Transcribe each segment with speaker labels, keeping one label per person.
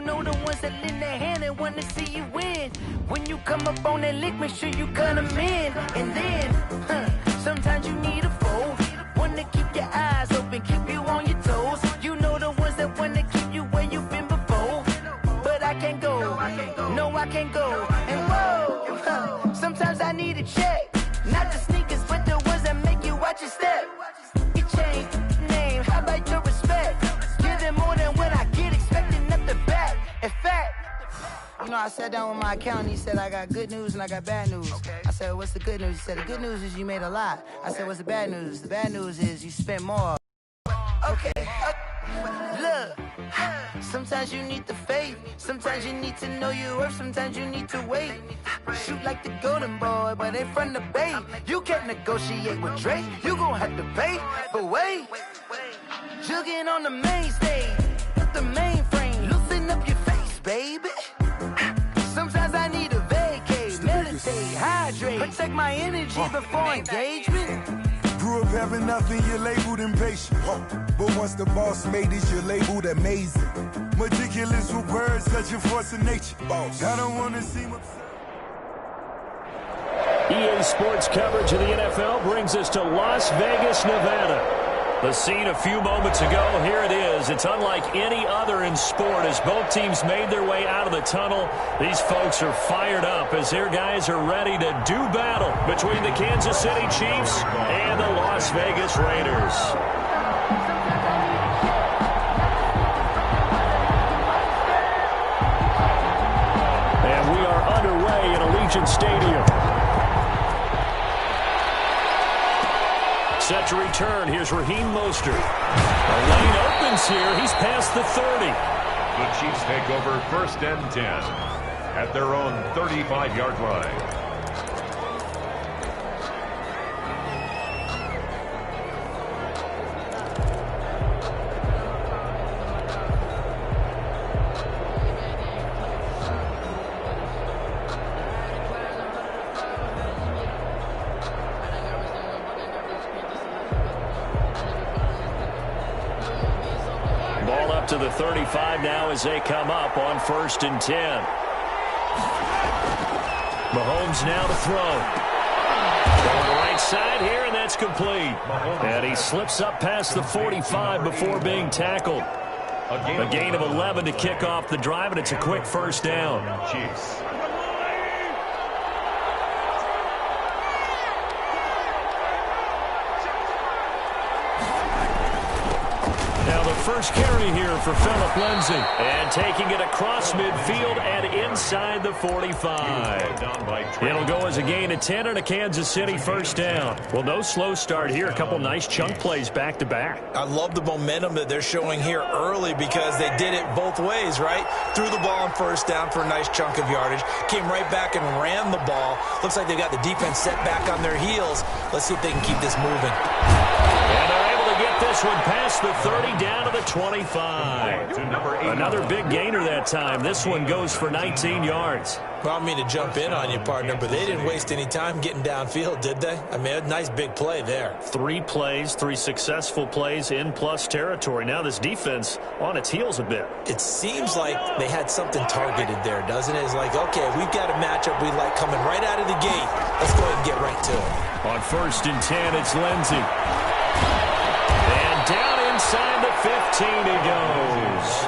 Speaker 1: know the ones that lend their hand and want to see you win. When you come up on that lick, make sure you cut them in. And then, sometimes you need a fold. One to keep your eyes open, keep you on your toes. You know the ones that want to keep you where you've been before. But I can't go, no I can't go. And whoa, sometimes I need a check. Not the sneakers, but the ones that make you watch your step. Your chain, name, how about your respect? Give them more than when I get expecting up the back. In fact, you know, I sat down with my accountant. He said, I got good news and I got bad news. Okay. I said, what's the good news? He said, the good news is you made a lot. I said, what's the bad news? The bad news is you spent more. Okay. Look, sometimes you need the faith. Sometimes you need to know your worth. Sometimes you need to wait. Shoot like the golden boy, but ain't from the bay. You can't negotiate with Drake. You gon' have to pay. But wait, jugging on the main stage, the mainframe, loosen up your face, baby. Sometimes I need a vacate, meditate, hydrate, protect my energy before engagement.
Speaker 2: Grew up having nothing, you're labeled impatient. But once the boss made it, you're labeled amazing. Meticulous with words, such a force of nature. I don't want to seem upset.
Speaker 3: EA Sports coverage of the NFL brings us to Las Vegas, Nevada. The scene a few moments ago, here it is. It's unlike any other in sport as both teams made their way out of the tunnel. These folks are fired up as their guys are ready to do battle between the Kansas City Chiefs and the Las Vegas Raiders. And we are underway in Allegiant Stadium. Set to return. Here's Raheem Mostert. The lane opens here. He's past the 30.
Speaker 4: The Chiefs take over 1st and 10 at their own 35-yard line.
Speaker 3: To the 35 now as they come up on 1st and 10. Mahomes now to throw. On the right side here, and that's complete. And he slips up past the 45 before being tackled. A gain of 11 to kick off the drive, and it's a quick first down.
Speaker 4: Chiefs.
Speaker 3: First carry here for Phillip Lindsay. And taking it across midfield and inside the 45. It'll go as a gain of 10 and a Kansas City first down. Well, no slow start here. A couple nice chunk plays back to back.
Speaker 5: I love the momentum that they're showing here early because they did it both ways, right? Threw the ball on first down for a nice chunk of yardage. Came right back and ran the ball. Looks like they've got the defense set back on their heels. Let's see if they can keep this moving.
Speaker 3: And they're able to get this one past the 30 down to the 25. Another big gainer that time. This one goes for 19 yards.
Speaker 5: Well, I don't mean to jump in on you, partner, but they didn't waste any time getting downfield, did they? I mean, a nice big play there.
Speaker 3: 3 plays, 3 successful plays in plus territory. Now this defense on its heels a bit.
Speaker 5: It seems like they had something targeted there, doesn't it? It's like, okay, we've got a matchup we like coming right out of the gate. Let's go ahead and get right to it.
Speaker 3: On 1st and 10, it's Lindsay. And down inside the 15 he goes.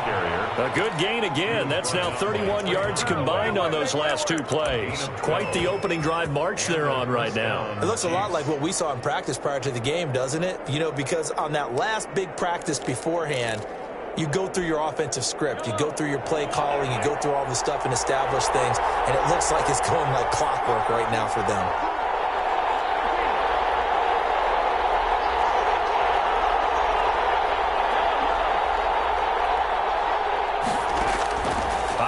Speaker 3: A good gain again. That's now 31 yards combined on those last 2 plays. Quite the opening drive march they're on right now.
Speaker 5: It looks a lot like what we saw in practice prior to the game, doesn't it? You know, because on that last big practice beforehand, you go through your offensive script. You go through your play calling. You go through all the stuff and establish things. And it looks like it's going like clockwork right now for them.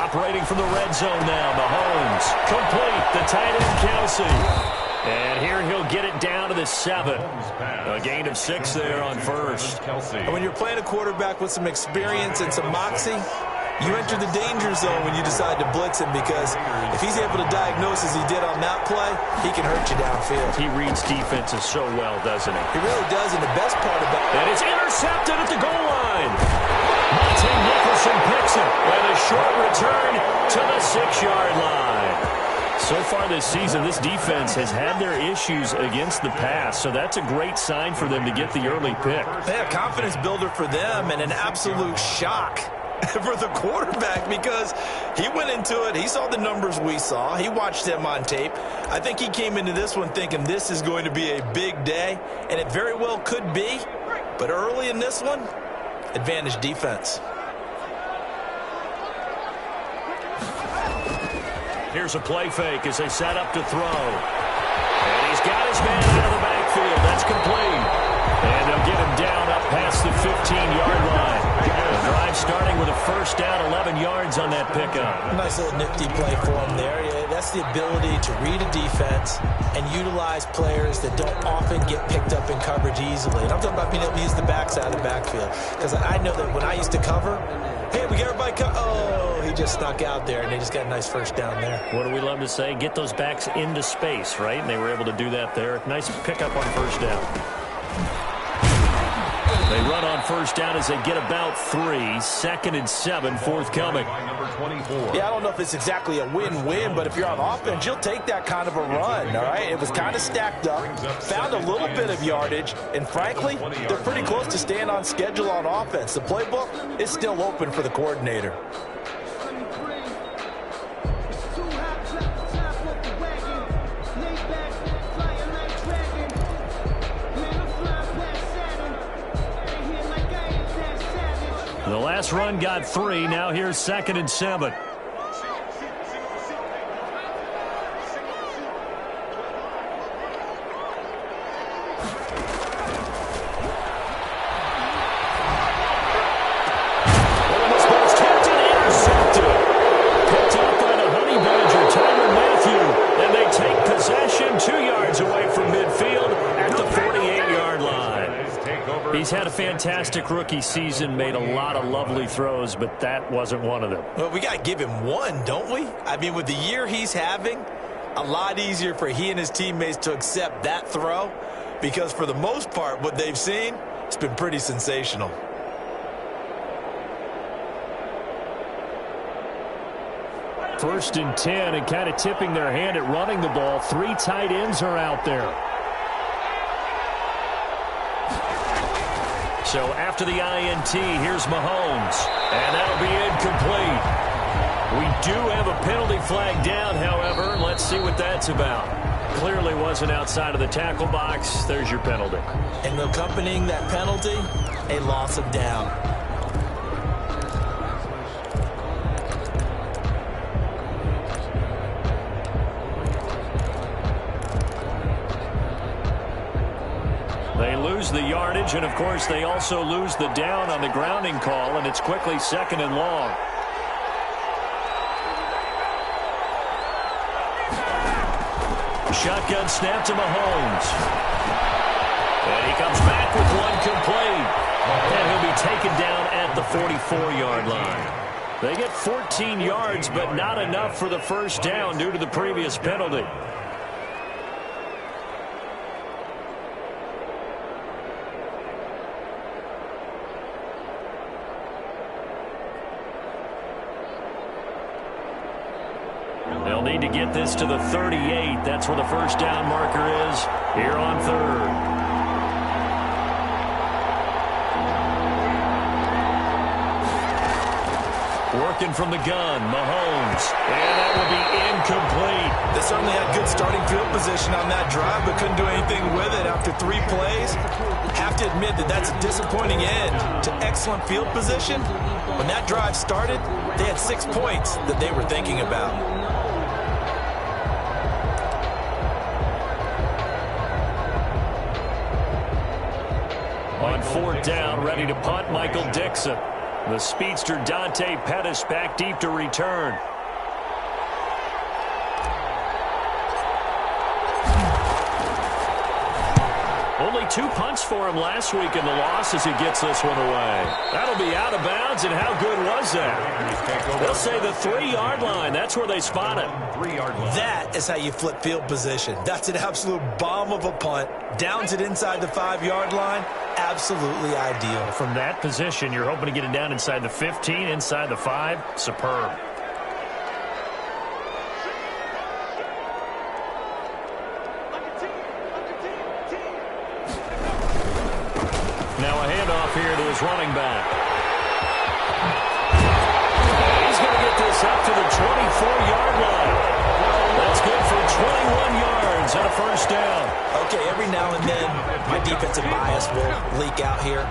Speaker 3: Operating from the red zone now, Mahomes. Complete, the tight end Kelsey. And here he'll get it down to the 7. A gain of 6 there on 1st.
Speaker 5: And when you're playing a quarterback with some experience and some moxie, you enter the danger zone when you decide to blitz him, because if he's able to diagnose as he did on that play, he can hurt you downfield.
Speaker 3: He reads defenses so well, doesn't he?
Speaker 5: He really does, and the best part about it.
Speaker 3: And it's intercepted at the goal line. Monte Nicholson picks it. And a short return to the 6-yard line. So far this season, this defense has had their issues against the pass, so that's a great sign for them to get the early pick.
Speaker 5: Yeah, confidence builder for them and an absolute shock for the quarterback because he went into it. He saw the numbers we saw. He watched them on tape. I think he came into this one thinking this is going to be a big day, and it very well could be. But early in this one, advantage defense.
Speaker 3: Here's a play fake as they set up to throw. And he's got his man out of the backfield. That's complete. And they'll get him down up past the 15-yard line. The drive starting with a first down, 11 yards on that pickup.
Speaker 5: Nice little nifty play for him there. Yeah, that's the ability to read a defense and utilize players that don't often get picked up in coverage easily. And I'm talking about being able to use the backs out of the backfield. Because I know that when I used to cover, hey, we get everybody oh, he just snuck out there, and they just got a nice first down there.
Speaker 3: What do we love to say? Get those backs into space, right? And they were able to do that there. Nice pickup on first down. They run on first down as they get about 3. 2nd and 7 forthcoming.
Speaker 5: Yeah, I don't know if it's exactly a win-win, but if you're on offense, you'll take that kind of a run, all right? It was kind of stacked up, found a little bit of yardage, and frankly, they're pretty close to staying on schedule on offense. The playbook is still open for the coordinator.
Speaker 3: The last run got 3. Now here's 2nd and 7. He's had a fantastic rookie season, made a lot of lovely throws, but that wasn't one of them.
Speaker 5: Well, we got to give him one, don't we? I mean, with the year he's having, a lot easier for he and his teammates to accept that throw because for the most part, what they've seen, it's been pretty sensational.
Speaker 3: First and 10 and kind of tipping their hand at running the ball. 3 tight ends are out there. So after the INT, here's Mahomes. And that'll be incomplete. We do have a penalty flag down, however. Let's see what that's about. Clearly wasn't outside of the tackle box. There's your penalty.
Speaker 5: And accompanying that penalty, a loss of down.
Speaker 3: They lose the yardage, and, of course, they also lose the down on the grounding call, and it's quickly 2nd and long. Shotgun snap to Mahomes. And he comes back with one complete. And he'll be taken down at the 44-yard line. They get 14 yards, but not enough for the first down due to the previous penalty. They'll need to get this to the 38. That's where the first down marker is here on 3rd. Working from the gun, Mahomes. And that will be incomplete.
Speaker 5: They certainly had good starting field position on that drive, but couldn't do anything with it after 3 plays. Have to admit that that's a disappointing end to excellent field position. When that drive started, they had 6 points that they were thinking about.
Speaker 3: On 4th down, ready to punt, Michael Dixon. The speedster Dante Pettis back deep to return. Only made 2 punts for him last week in the loss as he gets this one away. That'll be out of bounds, and how good was that? They'll say the 3-yard line. That's where they spot it.
Speaker 4: 3-yard line.
Speaker 5: That is how you flip field position. That's an absolute bomb of a punt. Downs it inside the 5-yard line. Absolutely ideal.
Speaker 3: From that position, you're hoping to get it down inside the 15, inside the 5. Superb. Now a handoff here to his running back. He's going to get this up to the 24-yard line. That's good for 21 yards and a first down.
Speaker 5: Okay, every now and then, my defensive bias will leak out here.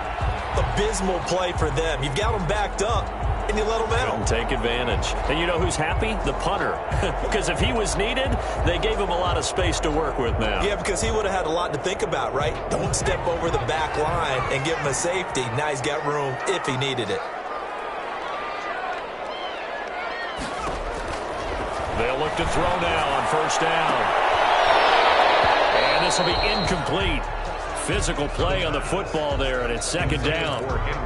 Speaker 5: Abysmal play for them. You've got them backed up, and you let them out.
Speaker 3: Take advantage. And you know who's happy? The punter. Because if he was needed, they gave him a lot of space to work with now.
Speaker 5: Yeah, because he would have had a lot to think about, right? Don't step over the back line and give him a safety. Now he's got room if he needed it.
Speaker 3: They'll look to throw now on first down. And this will be incomplete. Physical play on the football there, and it's second down.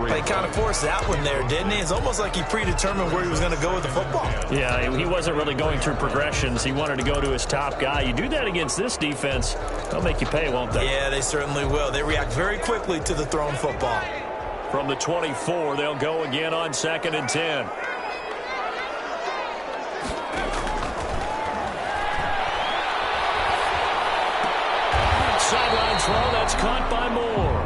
Speaker 5: He kind of forced that one there, didn't he? It's almost like he predetermined where he was going to go with the football.
Speaker 3: Yeah, he wasn't really going through progressions. He wanted to go to his top guy. You do that against this defense, they'll make you pay, won't they?
Speaker 5: Yeah, they certainly will. They react very quickly to the thrown football.
Speaker 3: From the 24, they'll go again on 2nd and 10. Sideline throw, that's caught by Moore.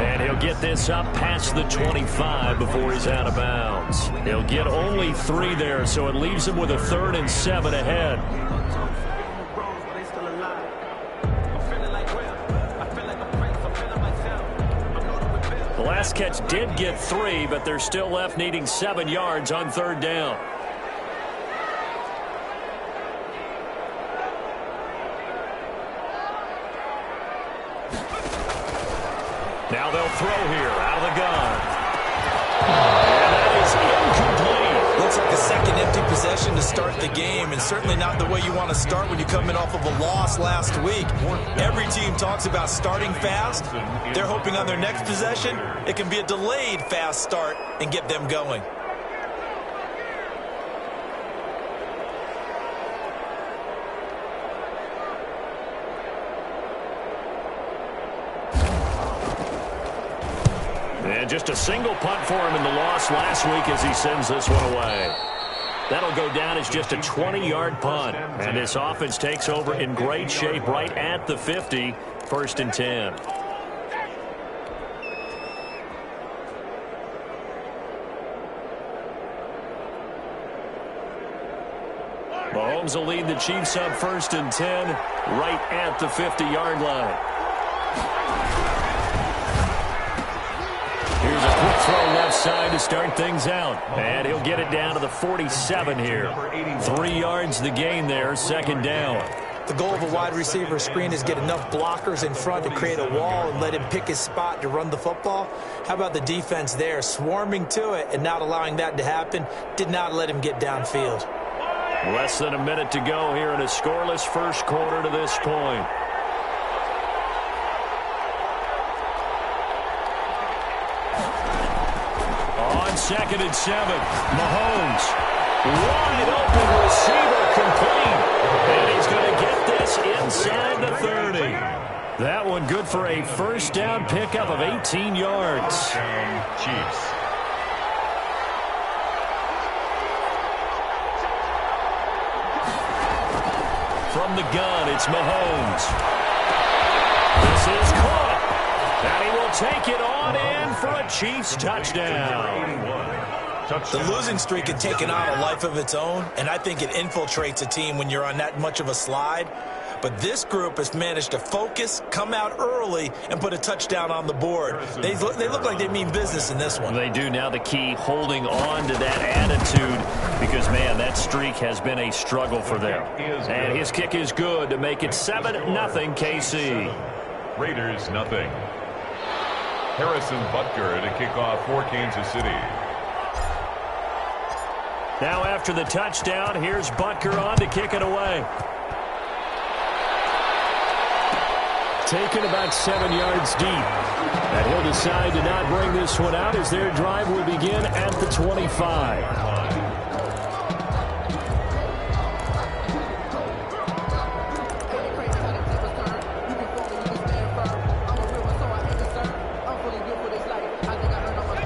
Speaker 3: And he'll get this up past the 25 before he's out of bounds. He'll get only 3 there, so it leaves him with a 3rd and 7 ahead. The last catch did get 3, but they're still left needing 7 yards on 3rd down. Now they'll throw here out of the gun. And that is incomplete.
Speaker 5: Looks like a second empty possession to start the game, and certainly not the way you want to start when you're coming off of a loss last week. Every team talks about starting fast. They're hoping on their next possession it can be a delayed fast start and get them going.
Speaker 3: And just a single punt for him in the loss last week as he sends this one away. That'll go down as just a 20-yard punt. And this offense takes over in great shape right at the 50, 1st and 10. Mahomes will lead the Chiefs up 1st and 10 right at the 50-yard line. Here's a quick throw left side to start things out. And he'll get it down to the 47 here. 3 yards the gain there, 2nd down.
Speaker 5: The goal of a wide receiver screen is get enough blockers in front to create a wall and let him pick his spot to run the football. How about the defense there, swarming to it and not allowing that to happen? Did not let him get downfield.
Speaker 3: Less than a minute to go here in a scoreless first quarter to this point. On 2nd and 7, Mahomes. Wide open receiver complete. And he's going to get this inside the 30. That one good for a first down pickup of 18 yards.
Speaker 4: Chiefs.
Speaker 3: From the gun, it's Mahomes. This is caught. And he will take it on in for a Chiefs touchdown.
Speaker 5: The losing streak had taken on a life of its own, and I think it infiltrates a team when you're on that much of a slide. But this group has managed to focus, come out early, and put a touchdown on the board. They look like they mean business in this one.
Speaker 3: They do. Now the key, holding on to that attitude, because, man, that streak has been a struggle for them. And his kick is good to make it 7-0 KC.
Speaker 4: Raiders, nothing. Harrison Butker to kick off for Kansas City.
Speaker 3: Now after the touchdown, here's Butker on to kick it away. taken about 7 yards deep. And he'll decide to not bring this one out as their drive will begin at the 25.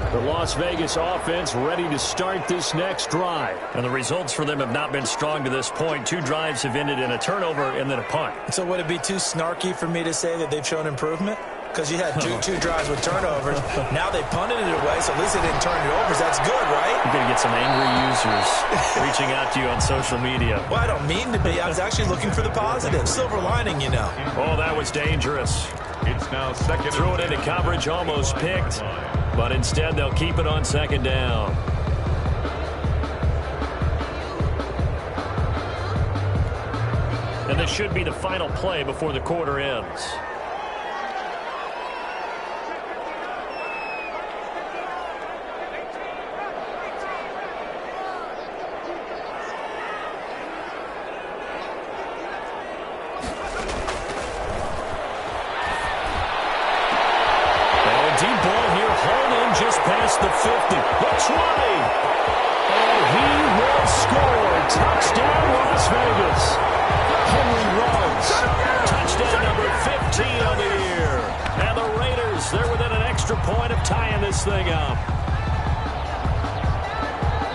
Speaker 3: The Las Vegas offense ready to start this next drive. And the results for them have not been strong to this point. 2 drives have ended in a turnover and then a punt.
Speaker 5: So would it be too snarky for me to say that they've shown improvement? Because you had two drives with turnovers. Now they punted it away, so at least they didn't turn it over. That's good, right?
Speaker 3: You're going to get some angry users reaching out to you on social media.
Speaker 5: Well, I don't mean to be. I was actually looking for the positive. Silver lining, you know.
Speaker 3: Oh, that was dangerous.
Speaker 4: It's now second.
Speaker 3: Threw it into coverage, almost picked. But instead, they'll keep it on second down. And this should be the final play before the quarter ends. The 50. Looks right. And he will score. Touchdown, Las Vegas. Henry runs. Touchdown number 15 on the year. And the Raiders, they're within an extra point of tying this thing up.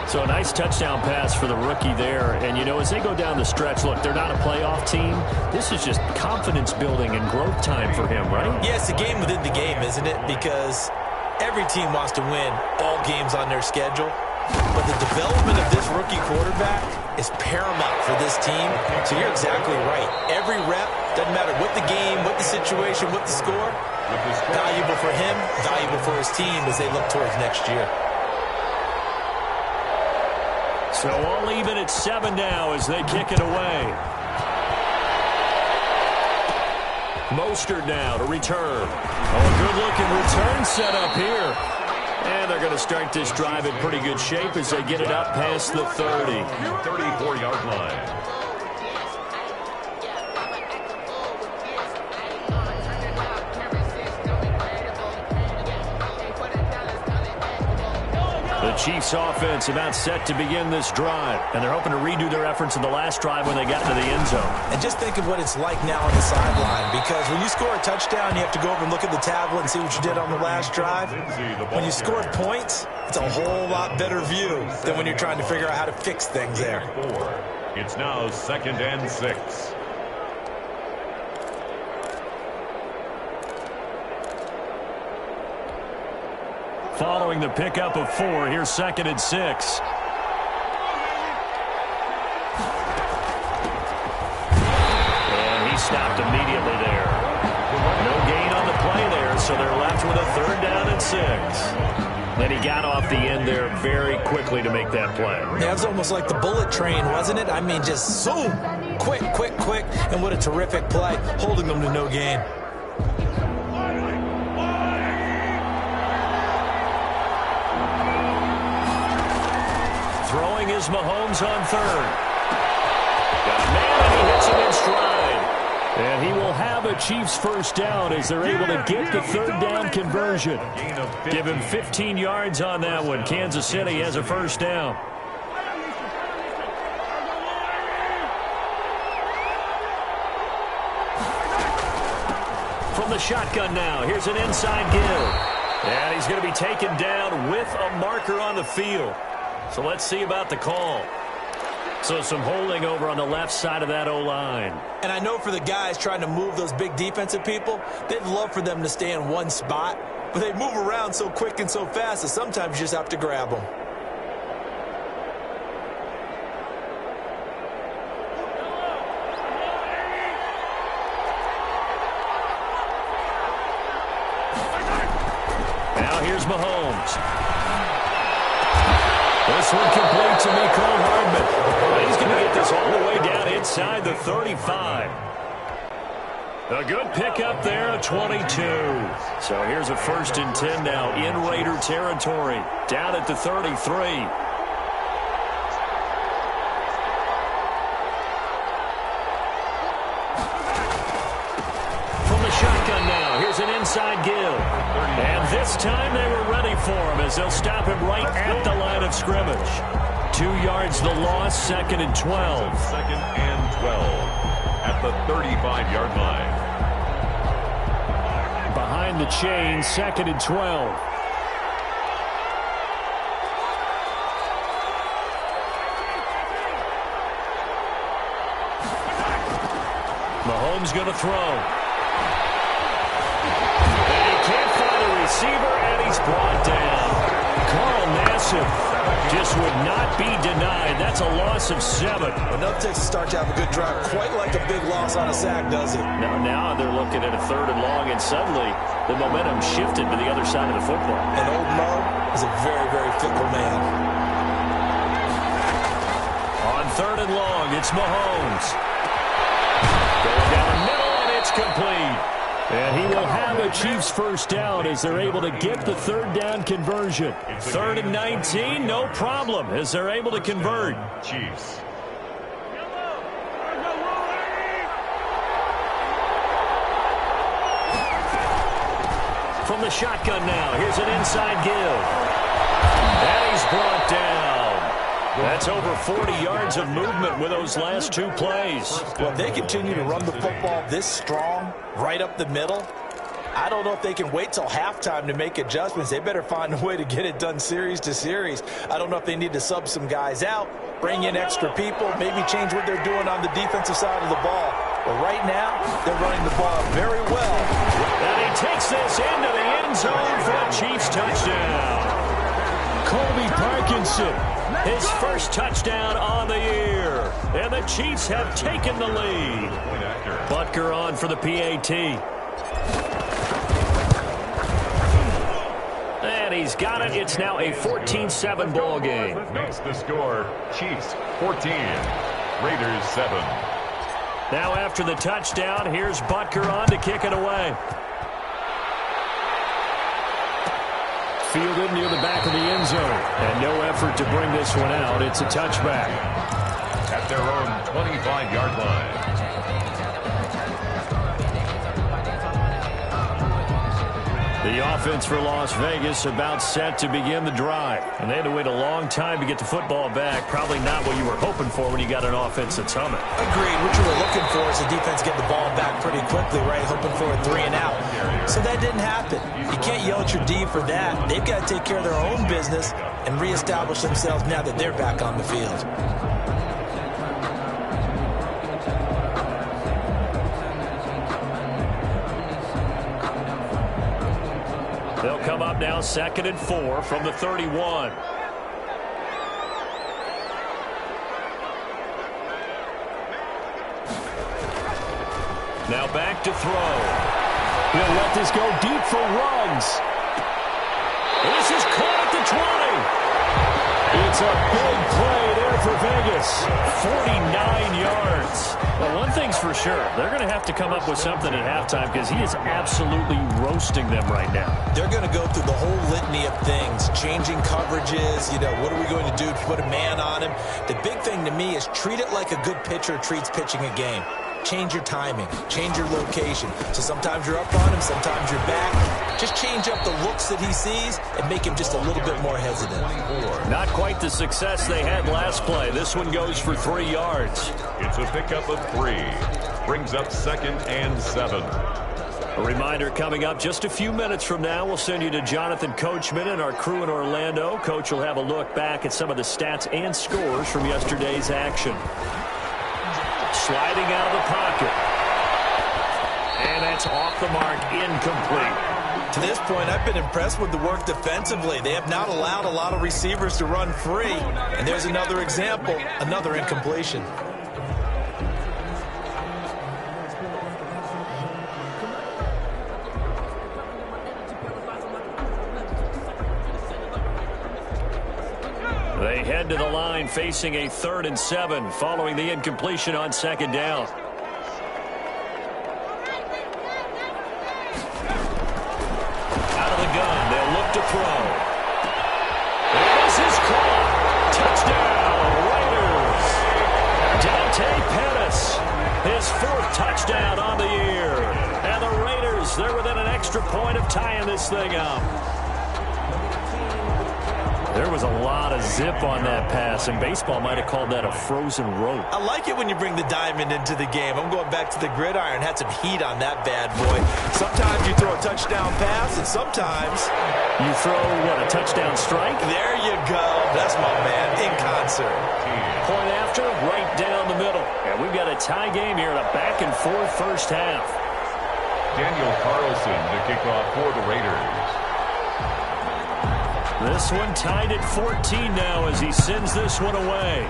Speaker 3: So a nice touchdown pass for the rookie there. And, you know, as they go down the stretch, look, they're not a playoff team. This is just confidence building and growth time for him, right?
Speaker 5: Yeah, it's a game within the game, isn't it? Because every team wants to win all games on their schedule, but the development of this rookie quarterback is paramount for this team. So you're exactly right. Every rep, doesn't matter what the game, what the situation, what the score, valuable for him, valuable for his team as they look towards next year.
Speaker 3: So all even at 7 now as they kick it away. Mostert now to return. Oh, a good-looking return set up here. And they're going to start this drive in pretty good shape as they get it up past the 30.
Speaker 4: 34-yard line.
Speaker 3: The Chiefs offense about set to begin this drive. And they're hoping to redo their efforts in the last drive when they got into the end zone.
Speaker 5: And just think of what it's like now on the sideline. Because when you score a touchdown, you have to go over and look at the tablet and see what you did on the last drive. When you scored points, it's a whole lot better view than when you're trying to figure out how to fix things there.
Speaker 4: It's now 2nd and 6.
Speaker 3: Following the pickup of 4, here's 2nd and 6. And he stopped immediately there. No gain on the play there, so they're left with a 3rd down and 6. Then he got off the end there very quickly to make that play.
Speaker 5: Yeah, it was almost like the bullet train, wasn't it? I mean, just zoom, quick, quick, quick, and what a terrific play, holding them to no gain.
Speaker 3: Throwing is Mahomes on 3rd. Got a man, and he hits him in stride. And he will have a Chiefs first down as they're able to get the 3rd down conversion. Give him 15 yards on that one. Kansas City has a first down. From the shotgun now, here's an inside give. And he's going to be taken down with a marker on the field. So let's see about the call. So some holding over on the left side of that O-line.
Speaker 5: And I know for the guys trying to move those big defensive people, they'd love for them to stay in one spot. But they move around so quick and so fast that sometimes you just have to grab them.
Speaker 3: Now here's Mahomes. This one complete to Mecole Hardman. He's going to get this all the way down inside the 35. A good pickup there at 22. So here's a 1st and 10 now in Raider territory. Down at the 33. From the shotgun. inside give. And this time they were ready for him as they'll stop him right at the line of scrimmage. 2 yards the loss, 2nd and 12.
Speaker 4: 2nd and 12 at the 35-yard line.
Speaker 3: Behind the chain, 2nd and 12. Mahomes going to throw. And he can't find a receiver, and he's brought down. Carl Nassib just would not be denied. That's a loss of 7.
Speaker 5: Enough takes to start to have a good drive. Quite like a big loss on a sack, does it?
Speaker 3: Now they're looking at a 3rd and long, and suddenly the momentum shifted to the other side of the football.
Speaker 5: And old Mo is a very, very fickle man.
Speaker 3: On 3rd and long, it's Mahomes. Going down the middle, and it's complete. And he will have a Chiefs first down as they're able to get the 3rd down conversion. 3rd and 19, no problem as they're able to convert.
Speaker 4: Chiefs.
Speaker 3: From the shotgun now, here's an inside give. And he's brought down. That's over 40 yards of movement with those last 2 plays.
Speaker 5: Well, if they continue to run the football this strong, right up the middle, I don't know if they can wait till halftime to make adjustments. They better find a way to get it done series to series. I don't know if they need to sub some guys out, bring in extra people, maybe change what they're doing on the defensive side of the ball. But right now, they're running the ball very well.
Speaker 3: And he takes this into the end zone for a Chiefs touchdown. Colby Parkinson, his first touchdown on the year. And the Chiefs have taken the lead. Butker on for the PAT. And he's got it. It's now a 14-7 ball game.
Speaker 4: Makes the score Chiefs 14, Raiders 7.
Speaker 3: Now after the touchdown, here's Butker on to kick it away. Fielded near the back of the end zone. And no effort to bring this one out. It's a touchback.
Speaker 4: At their own 25-yard line.
Speaker 3: The offense for Las Vegas about set to begin the drive. And they had to wait a long time to get the football back. Probably not what you were hoping for when you got an offense that's humming.
Speaker 5: Agreed. What you were looking for is the defense get the ball back pretty quickly, right? Hoping for a 3 and out. So that didn't happen. You can't yell at your D for that. They've got to take care of their own business and reestablish themselves now that they're back on the field.
Speaker 3: They'll come up now 2nd and 4 from the 31. Now back to throw. He'll let this go deep for Ruggs. This is caught at the 20. It's a big play there for Vegas. 49 yards. Well, one thing's for sure. They're going to have to come up with something at halftime because he is absolutely roasting them right now.
Speaker 5: They're going to go through the whole litany of things, changing coverages, what are we going to do to put a man on him? The big thing to me is treat it like a good pitcher treats pitching a game. Change your timing, change your location. So sometimes you're up on him, sometimes you're back. Just change up the looks that he sees and make him just a little bit more hesitant.
Speaker 3: Not quite the success they had last play. This one goes for 3 yards.
Speaker 4: It's a pickup of 3. Brings up 2nd and 7.
Speaker 3: A reminder coming up just a few minutes from now, we'll send you to Jonathan Coachman and our crew in Orlando. Coach will have a look back at some of the stats and scores from yesterday's action. Sliding out of the pocket. And that's off the mark, incomplete.
Speaker 5: To this point, I've been impressed with the work defensively. They have not allowed a lot of receivers to run free. And there's another example, another incompletion.
Speaker 3: They head to the line facing a 3rd and 7 following the incompletion on 2nd down. Out of the gun, they'll look to throw. This is caught. Touchdown, Raiders. Dante Pettis, his 4th touchdown on the year. And the Raiders, they're within an extra extra point of tying this thing up. There was a lot of zip on that pass, and baseball might have called that a frozen rope.
Speaker 5: I like it when you bring the diamond into the game. I'm going back to the gridiron. Had some heat on that bad boy. Sometimes you throw a touchdown pass, and sometimes
Speaker 3: you throw, what, a touchdown strike?
Speaker 5: There you go. That's my man, in concert.
Speaker 3: Point after, right down the middle. And we've got a tie game here in a back-and-forth first half.
Speaker 4: Daniel Carlson to kick off for the Raiders.
Speaker 3: This one tied at 14 now as he sends this one away.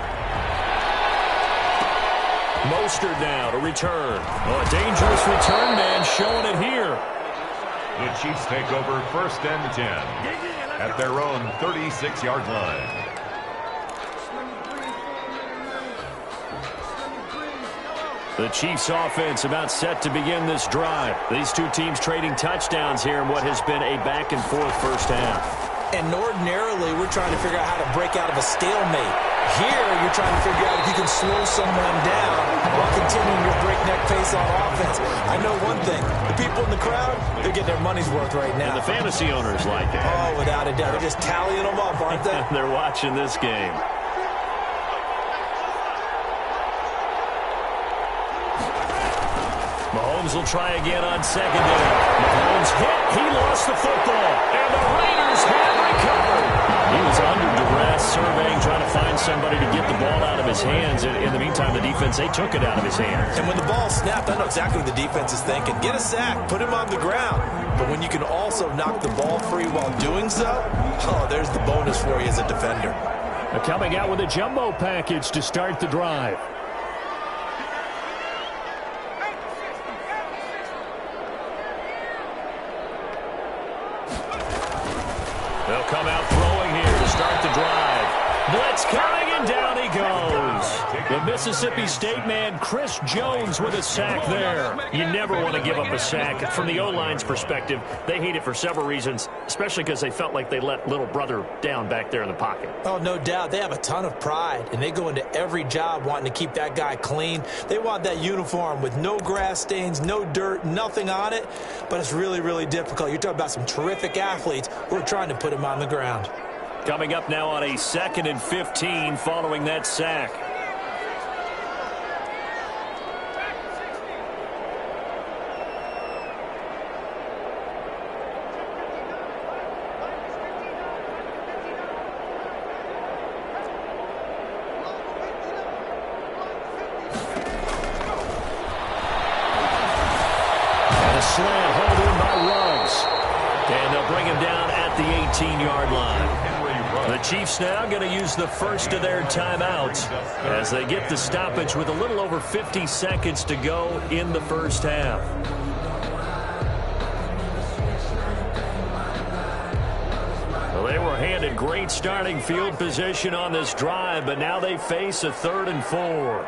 Speaker 3: Mostert now to return. Oh, a dangerous return man showing it here.
Speaker 4: The Chiefs take over first and 10 at their own 36-yard line.
Speaker 3: The Chiefs offense about set to begin this drive. These two teams trading touchdowns here in what has been a back-and-forth first half.
Speaker 5: And ordinarily, we're trying to figure out how to break out of a stalemate. Here, you're trying to figure out if you can slow someone down while continuing your breakneck pace on offense. I know one thing. The people in the crowd, they're getting their money's worth right now.
Speaker 3: And the fantasy owners like it.
Speaker 5: Oh, without a doubt. They're just tallying them up, aren't they?
Speaker 3: They're watching this game. Mahomes will try again on second down. Mahomes hit. He lost the football. And the Raiders have recovered. He was under duress, surveying, trying to find somebody to get the ball out of his hands. In the meantime, the defense, they took it out of his hands.
Speaker 5: And when the ball snapped, I know exactly what the defense is thinking. Get a sack. Put him on the ground. But when you can also knock the ball free while doing so, oh, there's the bonus for you as a defender.
Speaker 3: Coming out with a jumbo package to start the drive. They'll come out throwing here to start the drive. Blitz coming, and down he goes. The Mississippi State man, Chris Jones, with a sack there. You never want to give up a sack. From the O-line's perspective, they hate it for several reasons, especially because they felt like they let little brother down back there in the pocket.
Speaker 5: Oh, no doubt. They have a ton of pride, and they go into every job wanting to keep that guy clean. They want that uniform with no grass stains, no dirt, nothing on it, but it's really, really difficult. You're talking about some terrific athletes who are trying to put him on the ground.
Speaker 3: Coming up now on a 2nd and 15 following that sack. And a slant hold in by Ruggs. And they'll bring him down at the 18-yard line. The Chiefs now going to use the first of their timeouts as they get the stoppage with a little over 50 seconds to go in the first half. Well, they were handed great starting field position on this drive, but now they face a 3rd and 4.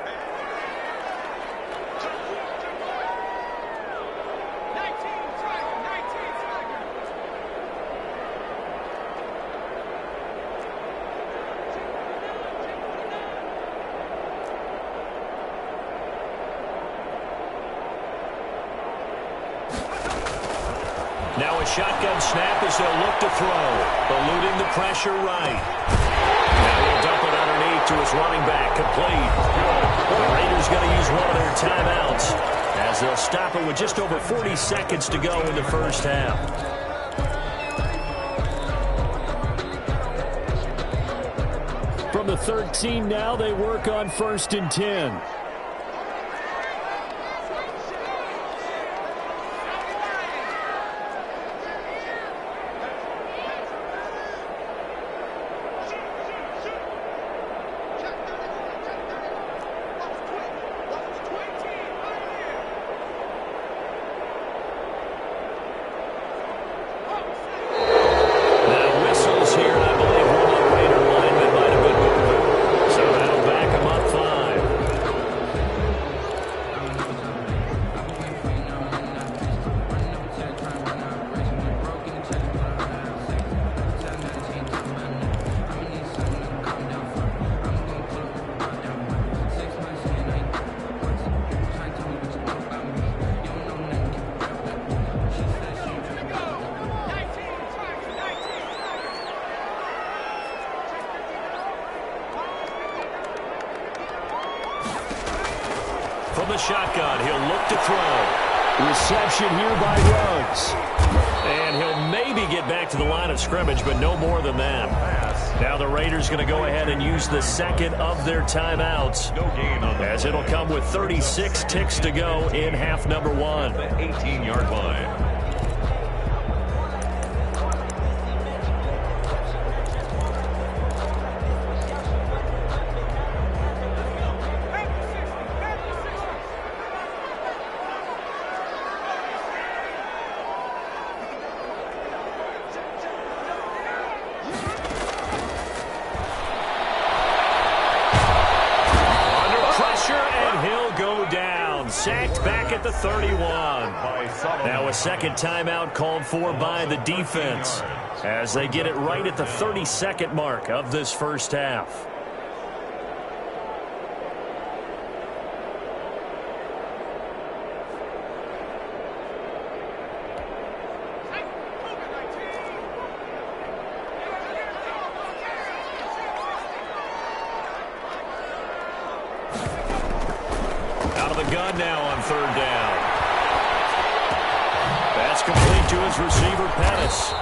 Speaker 3: Now a shotgun snap as they'll look to throw. Eluding the pressure right. Now he'll dump it underneath to his running back. Complete. The Raiders going to use one of their timeouts as they'll stop it with just over 40 seconds to go in the first half. From the 13 now, they work on 1st and 10. From the shotgun, he'll look to throw. Reception here by Ruggs. And he'll maybe get back to the line of scrimmage, but no more than that. Now the Raiders going to go ahead and use the second of their timeouts, as it'll come with 36 ticks to go in half number one.
Speaker 4: The 18-yard line.
Speaker 3: Sacked back at the 31. Now a second timeout called for by the defense as they get it right at the 32nd mark of this first half. Gun now on third down. That's complete to his receiver, Pettis.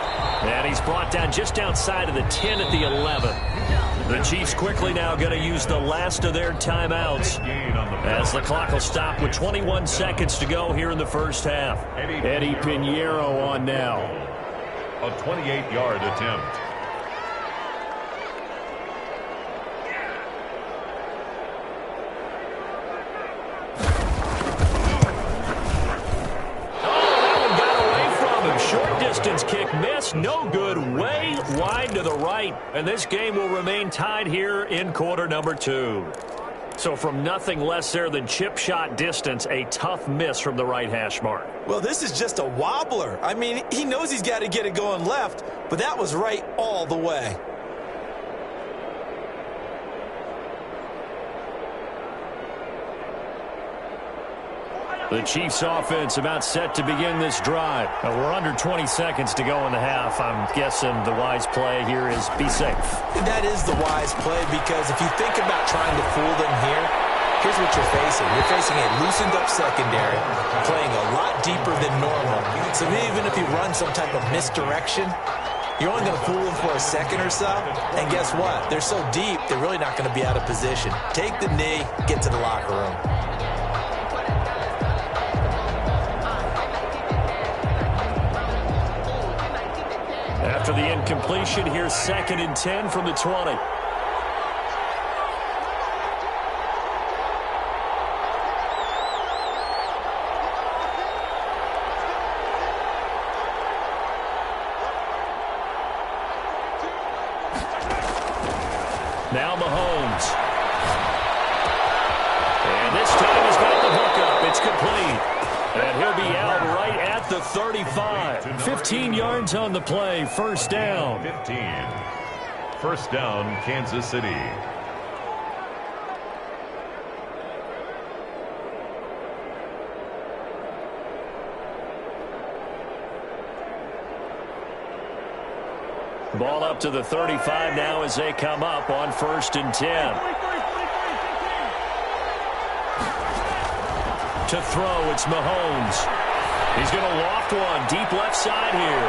Speaker 3: And he's brought down just outside of the 10 at the 11. The Chiefs quickly now going to use the last of their timeouts as the clock will stop with 21 seconds to go here in the first half. Eddie Pinheiro on now.
Speaker 4: A 28-yard attempt.
Speaker 3: Distance kick missed, no good, way wide to the right, and this game will remain tied here in quarter number two. So from nothing less there than chip shot distance, a tough miss from the right hash mark.
Speaker 5: Well, this is just a wobbler. I mean, he knows he's got to get it going left, but that was right all the way.
Speaker 3: The Chiefs offense about set to begin this drive. We're under 20 seconds to go in the half. I'm guessing the wise play here is be safe.
Speaker 5: That is the wise play, because if you think about trying to fool them here, here's what you're facing. You're facing a loosened up secondary, playing a lot deeper than normal. So even if you run some type of misdirection, you're only going to fool them for a second or so. And guess what? They're so deep, they're really not going to be out of position. Take the knee, get to the locker room.
Speaker 3: After the incompletion, here's 2nd and 10 from the 20. Now Mahomes. And this time he's got the hookup. It's complete. And he'll be out right at the 35. 15 yards on the play. First down.
Speaker 4: 15. First down, Kansas City.
Speaker 3: Ball up to the 35 now as they come up on 1st and 10. To throw, it's Mahomes. He's going to loft one deep left side here.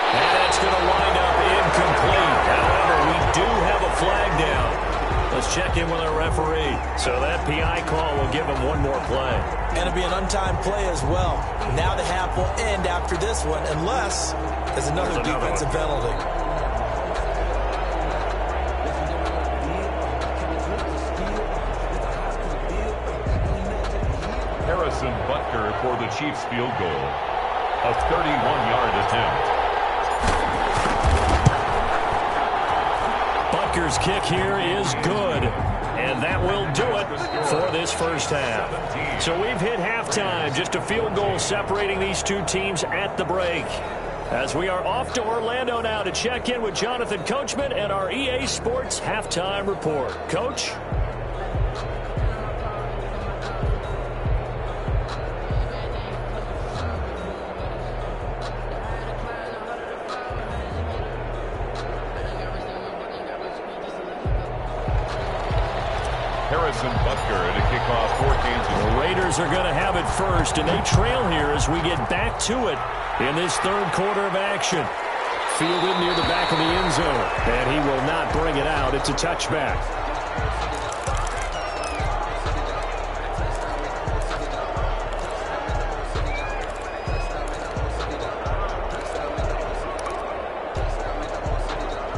Speaker 3: And that's going to wind up incomplete. However, we do have a flag down. Let's check in with our referee. So that PI call will give him one more play.
Speaker 5: And it'll be an untimed play as well. Now the half will end after this one, unless there's another defensive penalty.
Speaker 4: Harrison Butker for the Chiefs field goal. A 31-yard attempt.
Speaker 3: Butker's kick here is good. And that will do it for this first half. So we've hit halftime. Just a field goal separating these two teams at the break. As we are off to Orlando now to check in with Jonathan Coachman and our EA Sports halftime report. Coach?
Speaker 4: Harrison Butker to kick off for Kansas.
Speaker 3: The Raiders are going to have it first, and they trail here as we get back to it in this third quarter of action. Fielded near the back of the end zone, and he will not bring it out. It's a touchback.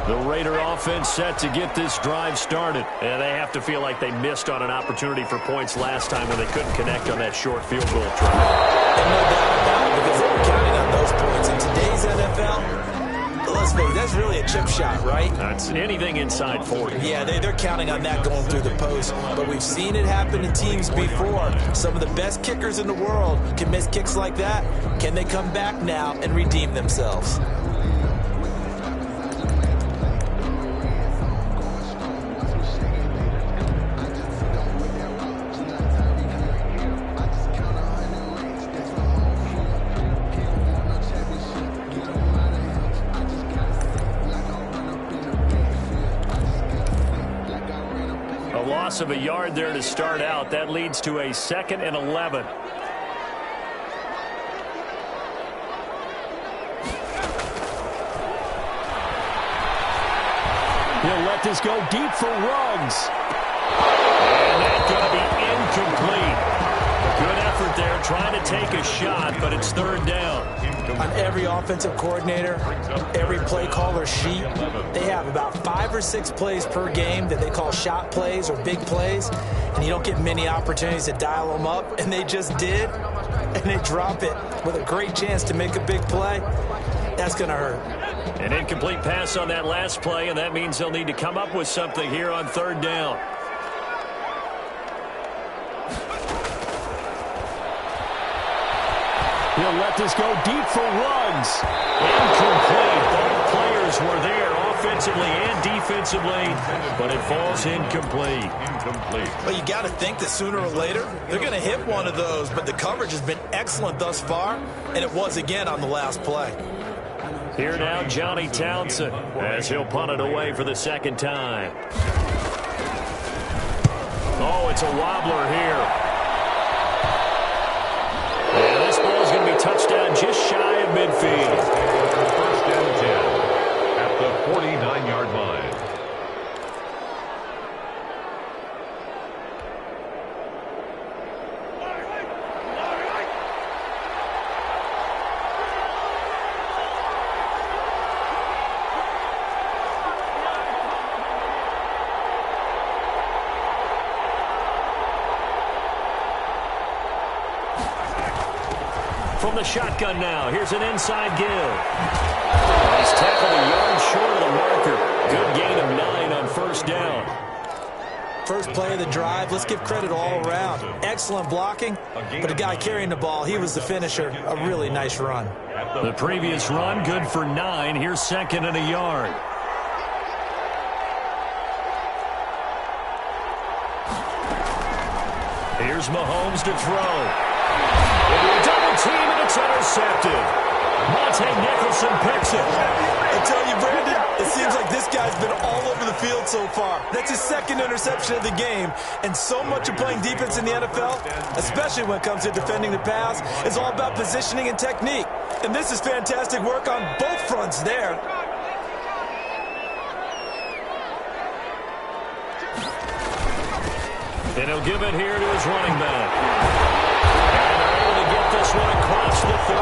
Speaker 3: The Raider offense set to get this drive started. And they have to feel like they missed on an opportunity for points last time when they couldn't connect on that short field goal try.
Speaker 5: And no doubt about it, because they were counting on those points. In today's NFL, let's face it, that's really a chip shot, right?
Speaker 3: That's anything inside 40.
Speaker 5: Yeah, they're counting on that going through the post. But we've seen it happen in teams before. Some of the best kickers in the world can miss kicks like that. Can they come back now and redeem themselves?
Speaker 3: Of a yard there to start out. That leads to a 2nd and 11. He'll let this go deep for Ruggs. And that's going to be incomplete. Good effort there trying to take a shot, but it's third down.
Speaker 5: On every offensive coordinator, every play caller sheet, they have about 5 or 6 plays per game that they call shot plays or big plays, and you don't get many opportunities to dial them up, and they just did, and they drop it with a great chance to make a big play. That's going to hurt.
Speaker 3: An incomplete pass on that last play, and that means they'll need to come up with something here on third down. He'll let this go deep for Ruggs. Incomplete. Both players were there offensively and defensively, but it falls incomplete.
Speaker 5: Well, you got to think that sooner or later they're going to hit one of those, but the coverage has been excellent thus far, and it was again on the last play.
Speaker 3: Here now, Johnny Townsend, as he'll punt it away for the second time. Oh, it's a wobbler here. And this ball is going to be touchdown just shy of midfield.
Speaker 4: First and 10 at the 49-yard line.
Speaker 3: From the shotgun now, here's an inside give. He's tackled a yard short of the marker. Good gain of 9 on first down.
Speaker 5: First play of the drive, let's give credit all around. Excellent blocking, but the guy carrying the ball, he was the finisher. A really nice run.
Speaker 3: The previous run, good for 9. Here's 2nd and a yard. Here's Mahomes to throw. Double team, and it's intercepted. Monte Nicholson picks it.
Speaker 5: I tell you, Brandon, it seems like this guy's been all over the field so far. That's his 2nd interception of the game. And so much of playing defense in the NFL, especially when it comes to defending the pass, is all about positioning and technique. And this is fantastic work on both fronts there.
Speaker 3: And he'll give it here to his running back. This one across the 35.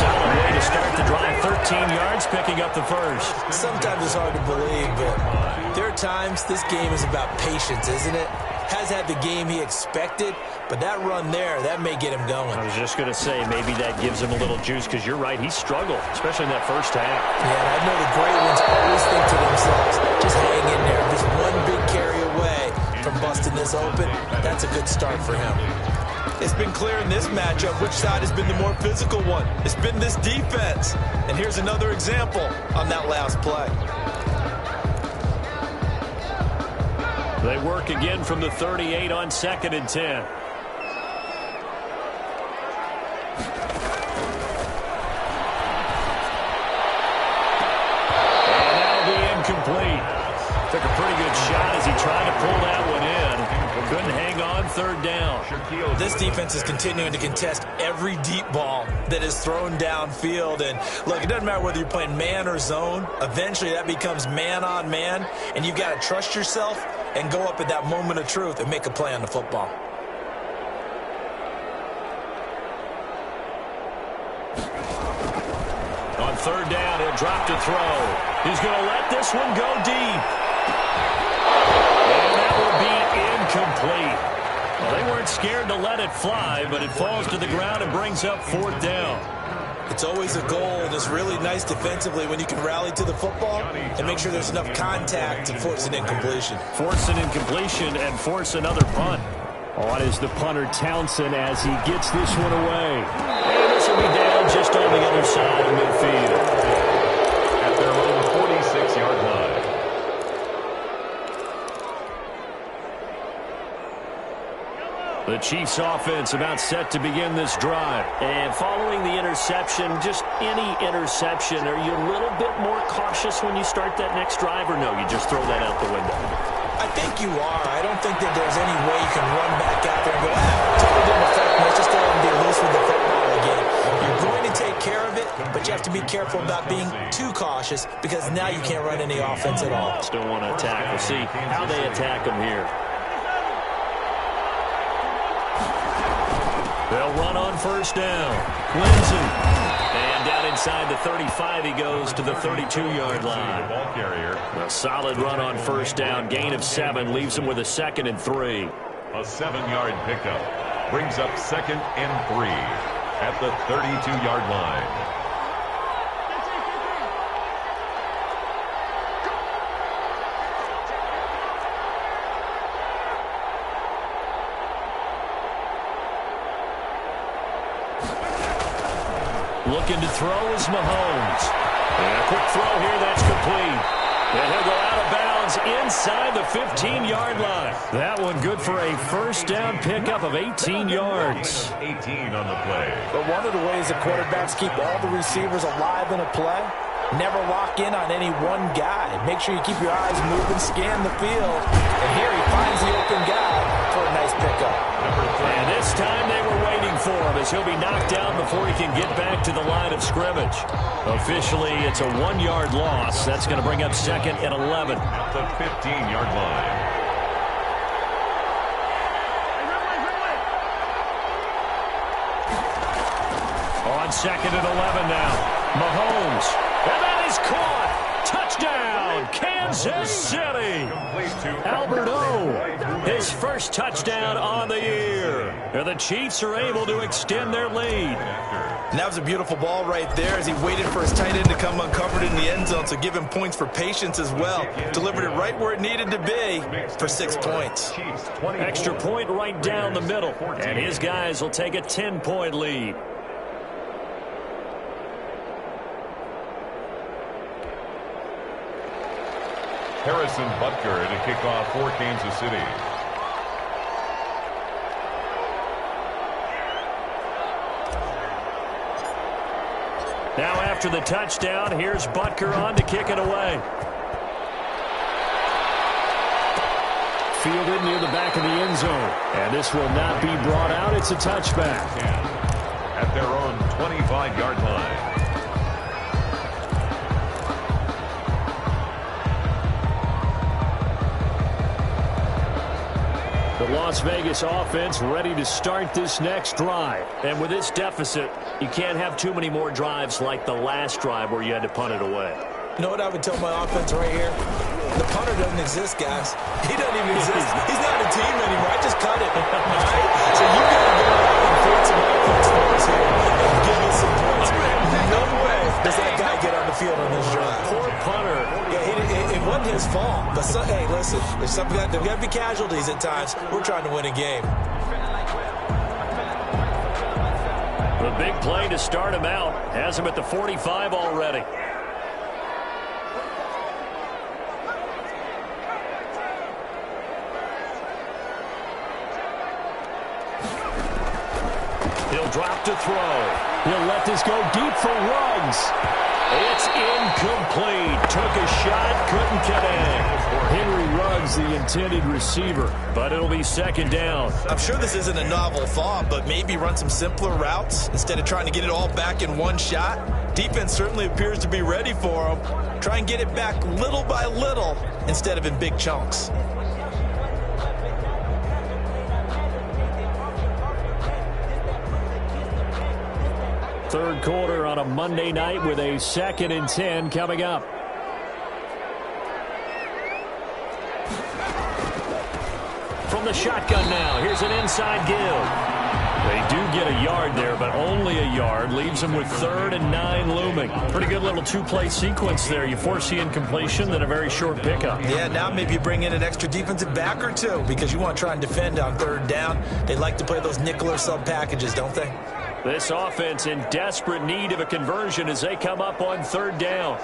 Speaker 3: Solid way to start the drive. 13 yards, picking up the first.
Speaker 5: Sometimes it's hard to believe, but there are times this game is about patience, isn't it? Has had the game he expected, but that run there, that may get him going.
Speaker 3: I was just going to say, maybe that gives him a little juice, because you're right, he struggled, especially in that first half.
Speaker 5: Yeah, and I know the great ones always think to themselves, just hang in there. Just one big carry away from busting this open. That's a good start for him. It's been clear in this matchup which side has been the more physical one. It's been this defense. And here's another example on that last play.
Speaker 3: They work again from the 38 on 2nd and 10. And that'll be incomplete. Took a pretty good shot as he tried to pull that third down.
Speaker 5: This defense is continuing to contest every deep ball that is thrown downfield. And look, it doesn't matter whether you're playing man or zone. Eventually that becomes man on man, and you've got to trust yourself and go up at that moment of truth and make a play on the football.
Speaker 3: On third down, he'll drop to throw. He's going to let this one go deep. And that will be incomplete. Well, they weren't scared to let it fly, but it falls to the ground and brings up fourth down.
Speaker 5: It's always a goal, and it's really nice defensively when you can rally to the football and make sure there's enough contact to force an incompletion.
Speaker 3: Force an incompletion and force another punt. On is the punter Townsend as he gets this one away. And this will be down just on the other side of midfield.
Speaker 4: At their own 46-yard line.
Speaker 3: The Chiefs offense about set to begin this drive.
Speaker 6: And following the interception, just any interception, are you a little bit more cautious when you start that next drive, or no, you just throw that out the window?
Speaker 5: I think you are. I don't think that there's any way you can run back out there and go, totally didn't affect me. Let's just go ahead and be loose with the football again. You're going to take care of it, but you have to be careful about being too cautious because now you can't run any offense at all.
Speaker 6: Still want to attack. We'll see how they attack them here.
Speaker 3: They'll run on first down. Lindsay. And down inside the 35, he goes to the 32-yard line.
Speaker 4: Ball carrier.
Speaker 3: A solid run on first down. Gain of 7 leaves him with a 2nd and 3.
Speaker 4: A 7-yard pickup brings up 2nd and 3 at the 32-yard line.
Speaker 3: Looking to throw is Mahomes. And a quick throw here, that's complete. And he'll go out of bounds inside the 15-yard line. That one good for a first down pickup of 18 yards.
Speaker 4: 18 on the play.
Speaker 5: But one of the ways that quarterbacks keep all the receivers alive in a play, never lock in on any one guy. Make sure you keep your eyes moving, scan the field. And here he finds the open guy for a nice pickup.
Speaker 3: And this time they were waiting for him as he'll be knocked down before he can get back to the line of scrimmage. Officially, it's a 1-yard loss. That's going to bring up 2nd and 11.
Speaker 4: At the 15-yard line.
Speaker 3: On 2nd and 11 now. Mahomes. And that is caught. Touchdown, Kansas City. Albert O, his first touchdown on the year. And the Chiefs are able to extend their lead.
Speaker 5: And that was a beautiful ball right there as he waited for his tight end to come uncovered in the end zone, so give him points for patience as well. Delivered it right where it needed to be for 6 points.
Speaker 3: Extra point right down the middle. And his guys will take a 10-point lead.
Speaker 4: Harrison Butker to kick off for Kansas City.
Speaker 3: Now after the touchdown, here's Butker on to kick it away. Fielded near the back of the end zone. And this will not be brought out. It's a touchback.
Speaker 4: At their own 25-yard line.
Speaker 3: The Las Vegas offense ready to start this next drive. And with this deficit, you can't have too many more drives like the last drive where you had to punt it away.
Speaker 5: You know what I would tell my offense right here? The punter doesn't exist, guys. He doesn't even exist. He's not a team anymore. I just cut it. All right? So you got to go out and create some offense for us here and give us some points. No way does that guy get on the field on this drive.
Speaker 3: Poor punter.
Speaker 5: Yeah, it wasn't his fault. But, hey, listen, there's got to be casualties at times. We're trying to win a game.
Speaker 3: The big play to start him out has him at the 45 already. He'll drop to throw. He'll let this go deep for Ruggs. It's incomplete. Took a shot, couldn't connect. Henry Ruggs, the intended receiver, but it'll be second down.
Speaker 5: I'm sure this isn't a novel thought, but maybe run some simpler routes instead of trying to get it all back in one shot. Defense certainly appears to be ready for them. Try and get it back little by little instead of in big chunks.
Speaker 3: Third quarter on a Monday night with a 2nd and 10 coming up. From the shotgun now, here's an inside give. They do get a yard there, but only a yard. Leaves them with 3rd and 9 looming. Pretty good little two-play sequence there. You force the incompletion, then a very short pickup.
Speaker 5: Yeah, now maybe you bring in an extra defensive back or two because you want to try and defend on 3rd down. They like to play those nickel or sub packages, don't they?
Speaker 3: This offense in desperate need of a conversion as they come up on 3rd down.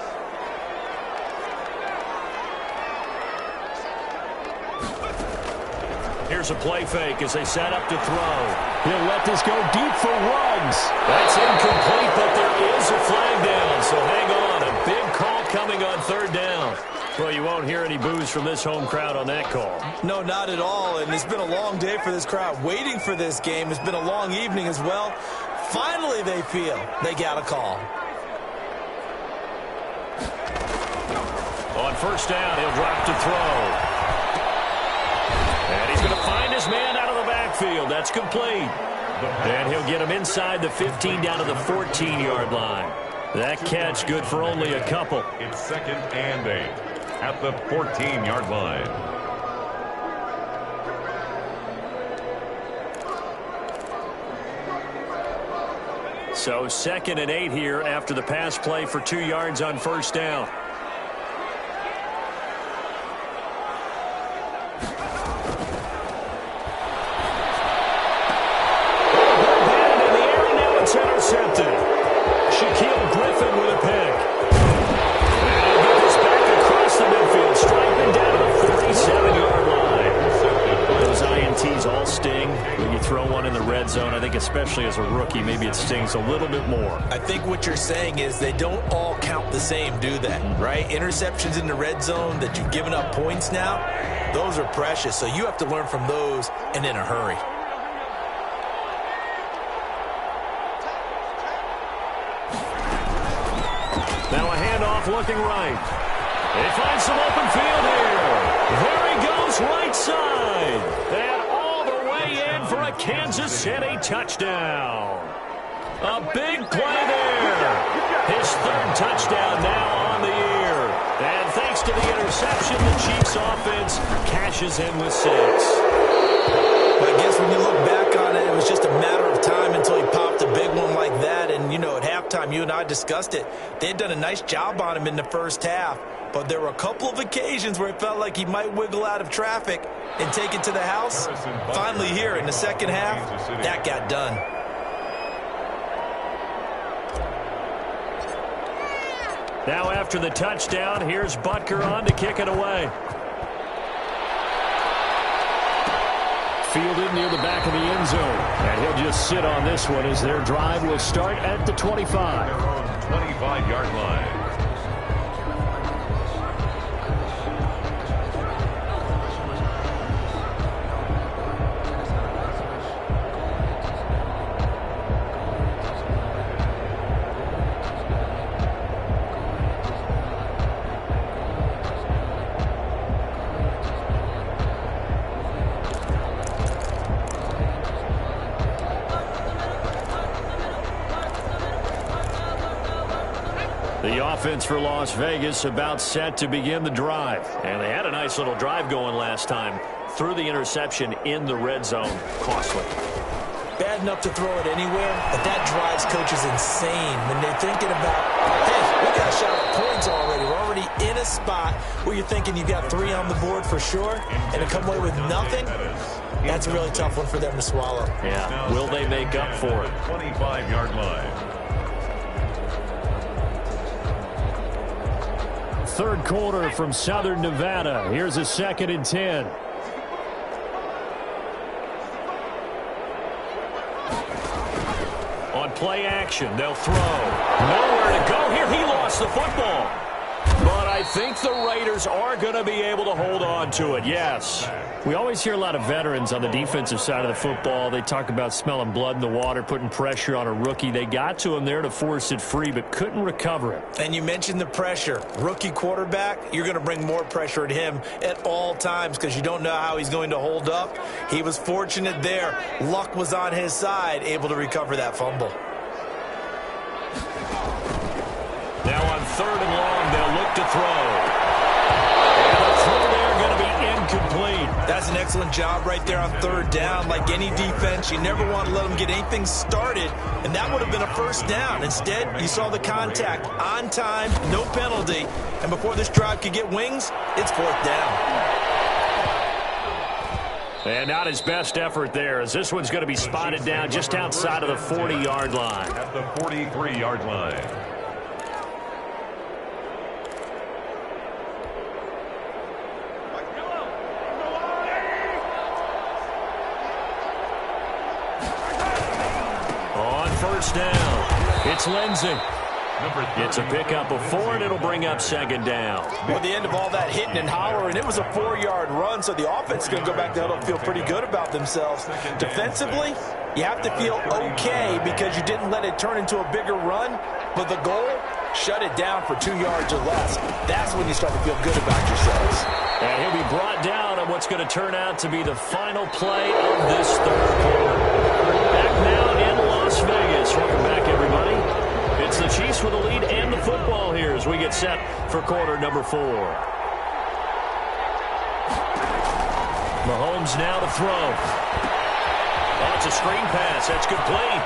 Speaker 3: Here's a play fake as they set up to throw. He'll let this go deep for Ruggs. That's incomplete, but there is a flag down, so hang on. A big call coming on 3rd down. Well, you won't hear any boos from this home crowd on that call.
Speaker 5: No, not at all, and it's been a long day for this crowd waiting for this game. It's been a long evening as well. Finally, they feel they got a call.
Speaker 3: On 1st down, he'll drop to throw. And he's going to find his man out of the backfield. That's complete. And he'll get him inside the 15 down to the 14-yard line. That catch good for only a couple.
Speaker 4: It's 2nd and 8 at the 14-yard line.
Speaker 3: So 2nd and 8 here after the pass play for 2 yards on 1st down. Intercepted. Shaquille Griffin with a pick. And he'll get this back across the midfield, striping down to the 47-yard line. Those INTs all sting when you throw one in the red zone. I think especially as a rookie, maybe it stings a little bit more.
Speaker 5: I think what you're saying is they don't all count the same, do they? Right? Interceptions in the red zone that you've given up points now, those are precious. So you have to learn from those and in a hurry.
Speaker 3: Now a handoff looking right. They find some open field here. There he goes, right side. And all the way in for a Kansas City touchdown. A big play there. His 3rd touchdown now on the year. And thanks to the interception, the Chiefs offense cashes in with 6.
Speaker 5: But I guess when you look back on it, it was just a matter of time until he popped a big one like that. And, you know, at halftime, you and I discussed it. They had done a nice job on him in the 1st half. But there were a couple of occasions where it felt like he might wiggle out of traffic and take it to the house. Finally here in the 2nd half, that got done.
Speaker 3: Now after the touchdown, here's Butker on to kick it away. Fielded near the back of the end zone. And he'll just sit on this one as their drive will start at the 25.
Speaker 4: Their own 25-yard line.
Speaker 3: The offense for Las Vegas about set to begin the drive. And they had a nice little drive going last time. Threw the interception in the red zone. Costly.
Speaker 5: Bad enough to throw it anywhere, but that drives coaches insane when they're thinking about, hey, we got a shot at points already. We're already in a spot where you're thinking you've got 3 on the board for sure, and to come away with nothing, that's a really tough one for them to swallow.
Speaker 3: Yeah, will they make up for it?
Speaker 4: 25-yard line.
Speaker 3: Third quarter from Southern Nevada. Here's a 2nd and 10. On play action. They'll throw. Nowhere to go here. He lost the football. But I think the Raiders are going to be able to hold on to it, yes. We always hear a lot of veterans on the defensive side of the football. They talk about smelling blood in the water, putting pressure on a rookie. They got to him there to force it free, but couldn't recover it.
Speaker 5: And you mentioned the pressure. Rookie quarterback, you're going to bring more pressure at him at all times because you don't know how he's going to hold up. He was fortunate there. Luck was on his side, able to recover that fumble.
Speaker 3: Now on 3rd and long, they'll look to throw. And the throw there going to be incomplete.
Speaker 5: That's an excellent job right there on 3rd down. Like any defense, you never want to let them get anything started, and that would have been a 1st down. Instead, you saw the contact on time, no penalty, and before this drive could get wings, it's 4th down.
Speaker 3: And not his best effort there, as this one's going to be spotted down just outside of the 40-yard line.
Speaker 4: At the 43-yard line.
Speaker 3: On 1st down, it's Lindsey. It's a pickup of 4, and it'll bring up 2nd down.
Speaker 5: Well, at the end of all that hitting and hollering, it was a 4-yard run, so the offense is going to go back to huddle and feel pretty good about themselves. Defensively, you have to feel okay because you didn't let it turn into a bigger run, but the goal, shut it down for 2 yards or less. That's when you start to feel good about yourselves.
Speaker 3: And he'll be brought down on what's going to turn out to be the final play of this 3rd quarter. Back now in Las Vegas. Welcome back, everybody. It's the Chiefs with the lead and the football here as we get set for quarter number 4. Mahomes now to throw. Oh, it's a screen pass. That's complete.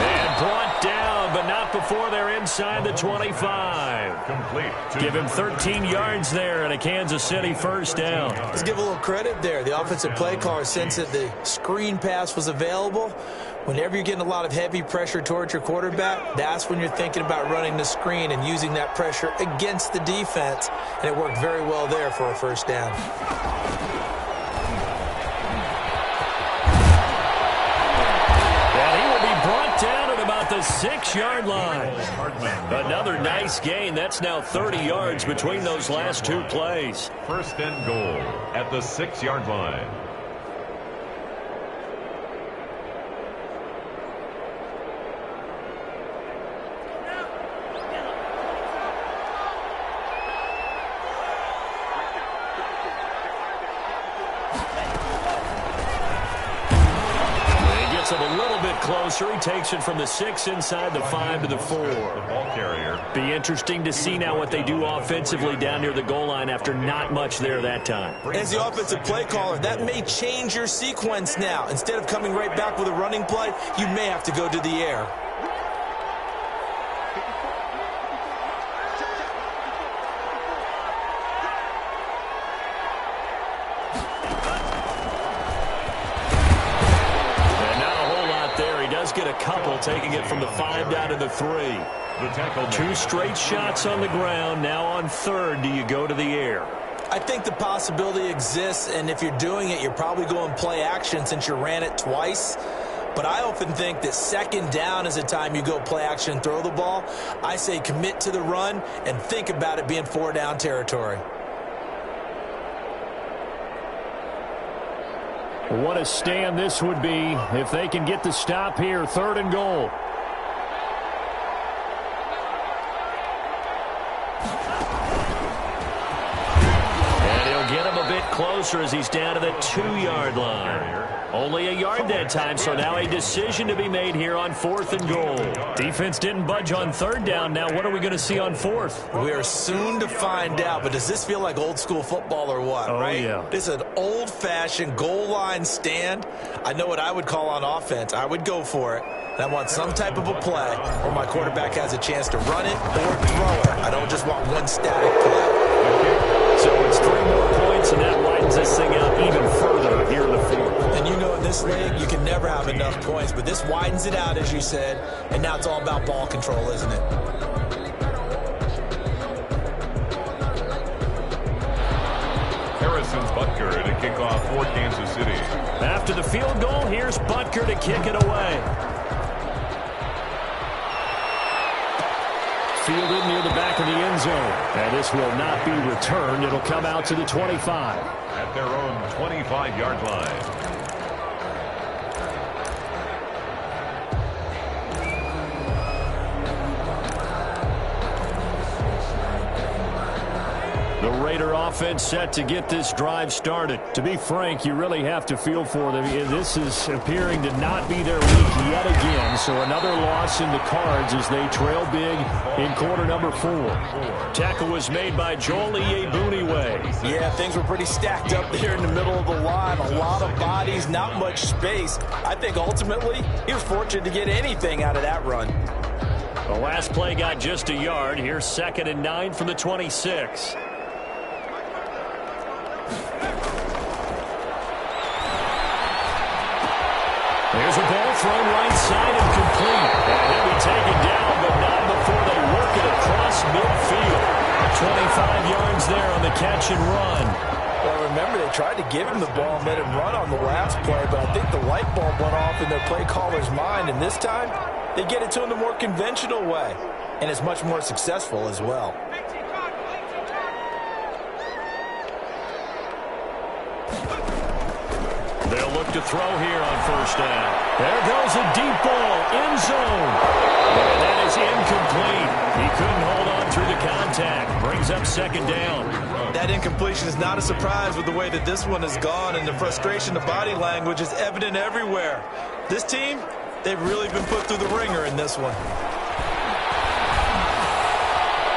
Speaker 3: And brought down, but not before they're inside the 25.
Speaker 4: Complete.
Speaker 3: Give him 13 yards there and a Kansas City 1st down.
Speaker 5: Let's give a little credit there. The offensive play caller sensed that the screen pass was available. Whenever you're getting a lot of heavy pressure towards your quarterback, that's when you're thinking about running the screen and using that pressure against the defense. And it worked very well there for a 1st down.
Speaker 3: And he will be brought down at about the 6-yard line. Another nice gain. That's now 30 yards between those last 2 plays.
Speaker 4: 1st and goal at the 6-yard line.
Speaker 3: A little bit closer. He takes it from the 6 inside the 5 to the 4.
Speaker 4: The ball carrier.
Speaker 3: Be interesting to see now what they do offensively down near the goal line after not much there that time.
Speaker 5: As the offensive play caller, that may change your sequence now. Instead of coming right back with a running play, you may have to go to the air.
Speaker 3: Get a couple, taking it from the 5 down to the 3.
Speaker 4: The
Speaker 3: 2 straight shots on the ground. Now on 3rd, do you go to the air?
Speaker 5: I think the possibility exists, and if you're doing it, you're probably going play action since you ran it twice. But I often think that 2nd down is the time you go play action and throw the ball. I say commit to the run and think about it being 4 down territory.
Speaker 3: What a stand this would be if they can get the stop here. 3rd and goal. And he'll get him a bit closer as he's down to the 2-yard line. Only a yard that time, so now a decision to be made here on 4th and goal. Defense didn't budge on 3rd down. Now what are we going to see on 4th?
Speaker 5: We are soon to find out, but does this feel like old school football or what, right?
Speaker 3: Yeah.
Speaker 5: This is an old-fashioned goal line stand. I know what I would call on offense. I would go for it. And I want some type of a play where my quarterback has a chance to run it or throw it. I don't just want one static play.
Speaker 3: So it's 3 more points, and that widens this thing out even further here in the 4th.
Speaker 5: And you know in this league, you can never have enough points, but this widens it out, as you said, and now it's all about ball control, isn't it?
Speaker 4: Harrison's Butker to kick off for Kansas City.
Speaker 3: After the field goal, here's Butker to kick it away. fielded near the back of the end zone. And this will not be returned. It'll come out to the 25.
Speaker 4: At their own 25-yard line.
Speaker 3: The Raider offense set to get this drive started. To be frank, you really have to feel for them. This is appearing to not be their week yet again. So another loss in the cards as they trail big in quarter number 4. Tackle was made by Joel Iyiegbuniwe.
Speaker 5: Yeah, things were pretty stacked up there in the middle of the line. A lot of bodies, not much space. I think ultimately he was fortunate to get anything out of that run.
Speaker 3: The last play got just a yard. Here's 2nd and 9 from the 26. There's a ball thrown right side and complete. And he'll be taken down, but not before they work it across midfield. 25 yards there on the catch and run.
Speaker 5: Well, remember, they tried to give him the ball and let him run on the last play, but I think the light bulb went off in their play caller's mind, and this time they get it to him the more conventional way, and it's much more successful as well.
Speaker 3: They'll look to throw here on 1st down. There goes a deep ball, end zone. And that is incomplete. He couldn't hold on through the contact. Brings up 2nd down.
Speaker 5: That incompletion is not a surprise with the way that this one has gone, and the frustration of body language is evident everywhere. This team, they've really been put through the ringer in this one.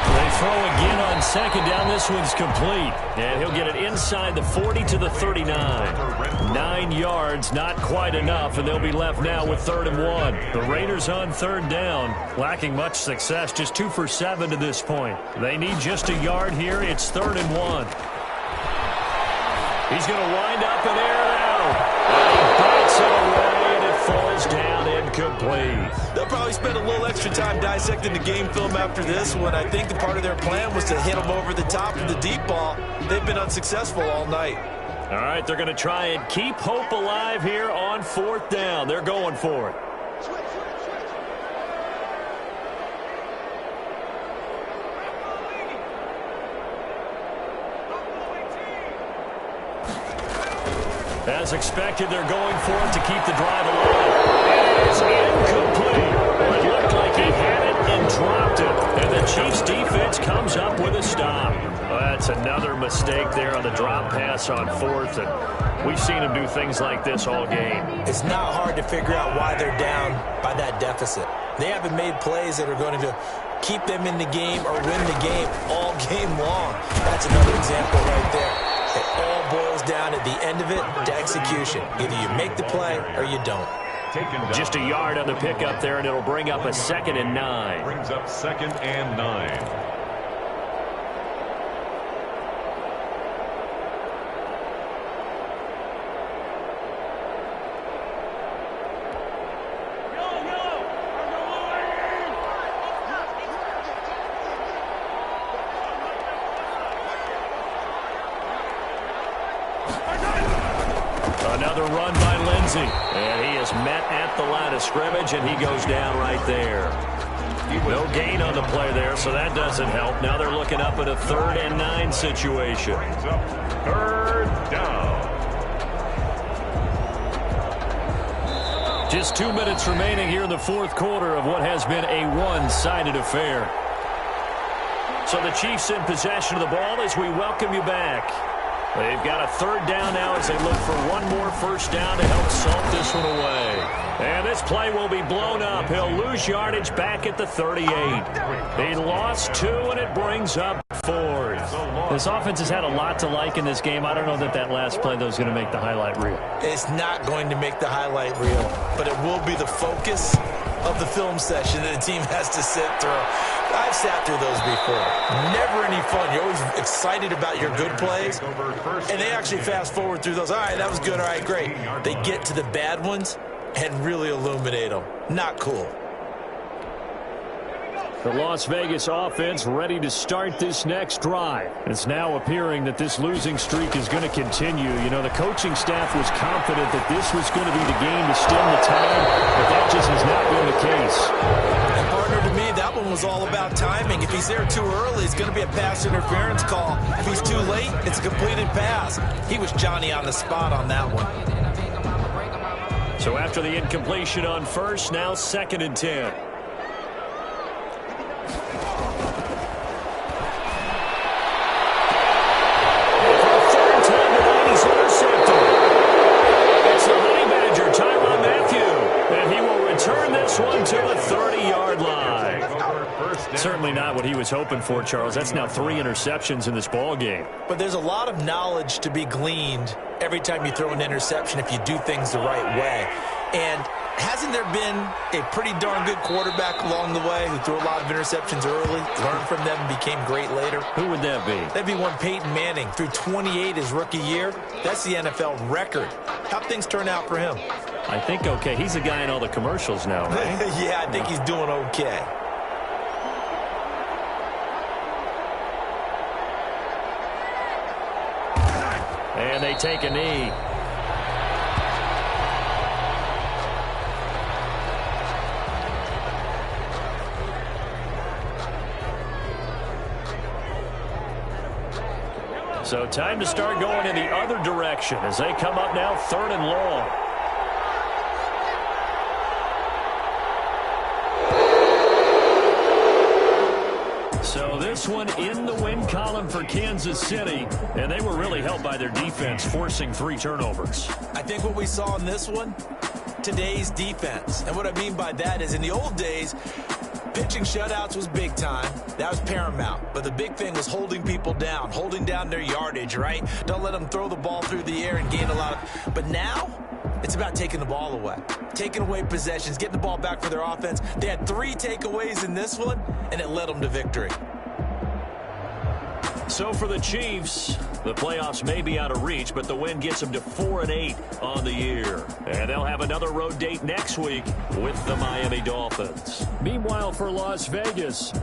Speaker 3: They throw again on 2nd down. This one's complete. And he'll get it inside the 40 to the 39. 9 yards, not quite enough, and they'll be left now with 3rd and 1. The Raiders on 3rd down, lacking much success, just 2 for 7 to this point. They need just a yard here. It's 3rd and 1. He's going to wind up and air it out. And he bites it away, and it falls down incomplete.
Speaker 5: They'll probably spend a little extra time dissecting the game film after this one. I think the part of their plan was to hit them over the top of the deep ball. They've been unsuccessful all night.
Speaker 3: All right, they're going to try and keep hope alive here on 4th down. They're going for it. As expected, they're going for it to keep the drive alive. It is incomplete. It looked like he had it and dropped it. And the Chiefs defense comes up with a stop. Well, that's another mistake there on the drop pass on 4th. And we've seen him do things like this all game.
Speaker 5: It's not hard to figure out why they're down by that deficit. They haven't made plays that are going to keep them in the game or win the game all game long. That's another example right there. It all boils down at the end of it to execution. Either you make the play or you don't.
Speaker 3: Just a yard on the pickup there, and it'll bring up a 2nd and 9.
Speaker 4: Brings up 2nd and 9.
Speaker 3: Another run by Lindsey. And he is met at the line of scrimmage, and he goes down right there. No gain on the play there, so that doesn't help. Now they're looking up at a 3rd and 9 situation.
Speaker 4: 3rd down.
Speaker 3: Just 2 minutes remaining here in the 4th quarter of what has been a one-sided affair. So the Chiefs in possession of the ball as we welcome you back. They've got a 3rd down now as they look for one more 1st down to help salt this one away. And this play will be blown up. He'll lose yardage back at the 38. He lost 2, and it brings up 4th. This offense has had a lot to like in this game. I don't know that that last play, though, is going to make the highlight reel.
Speaker 5: It's not going to make the highlight reel, but it will be the focus of the film session that the team has to sit through. I've sat through those before. Never any fun. You're always excited about your good plays, and they actually fast forward through those. All right, that was good. All right, great. They get to the bad ones and really illuminate them. Not cool.
Speaker 3: The Las Vegas offense ready to start this next drive. It's now appearing that this losing streak is going to continue. You know, the coaching staff was confident that this was going to be the game to stem the tide, but that just has not been the case.
Speaker 5: And partner, to me, that one was all about timing. If he's there too early, it's going to be a pass interference call. If he's too late, it's a completed pass. He was Johnny on the spot on that one.
Speaker 3: So after the incompletion on first, now 2nd and 10. One to the 30-yard line. Certainly not what he was hoping for, Charles. That's now 3 interceptions in this ball game.
Speaker 5: But there's a lot of knowledge to be gleaned every time you throw an interception if you do things the right way. And hasn't there been a pretty darn good quarterback along the way who threw a lot of interceptions early, learned from them, and became great later?
Speaker 3: Who would that be?
Speaker 5: That'd be one Peyton Manning. Threw 28 his rookie year. That's the NFL record. How'd things turn out for him?
Speaker 3: I think okay. He's a guy in all the commercials now, right?
Speaker 5: Yeah, I think he's doing okay.
Speaker 3: And they take a knee. So time to start going in the other direction as they come up now 3rd and long. So this one in the win column for Kansas City, and they were really helped by their defense, forcing 3 turnovers.
Speaker 5: I think what we saw in this one, today's defense. And what I mean by that is in the old days, pitching shutouts was big time. That was paramount. But the big thing was holding people down, holding down their yardage, right? Don't let them throw the ball through the air and gain a lot of... But now, it's about taking the ball away. Taking away possessions, getting the ball back for their offense. They had 3 takeaways in this one, and it led them to victory.
Speaker 3: So for the Chiefs, the playoffs may be out of reach, but the win gets them to 4-8 on the year. And they'll have another road date next week with the Miami Dolphins. Meanwhile, for Las Vegas,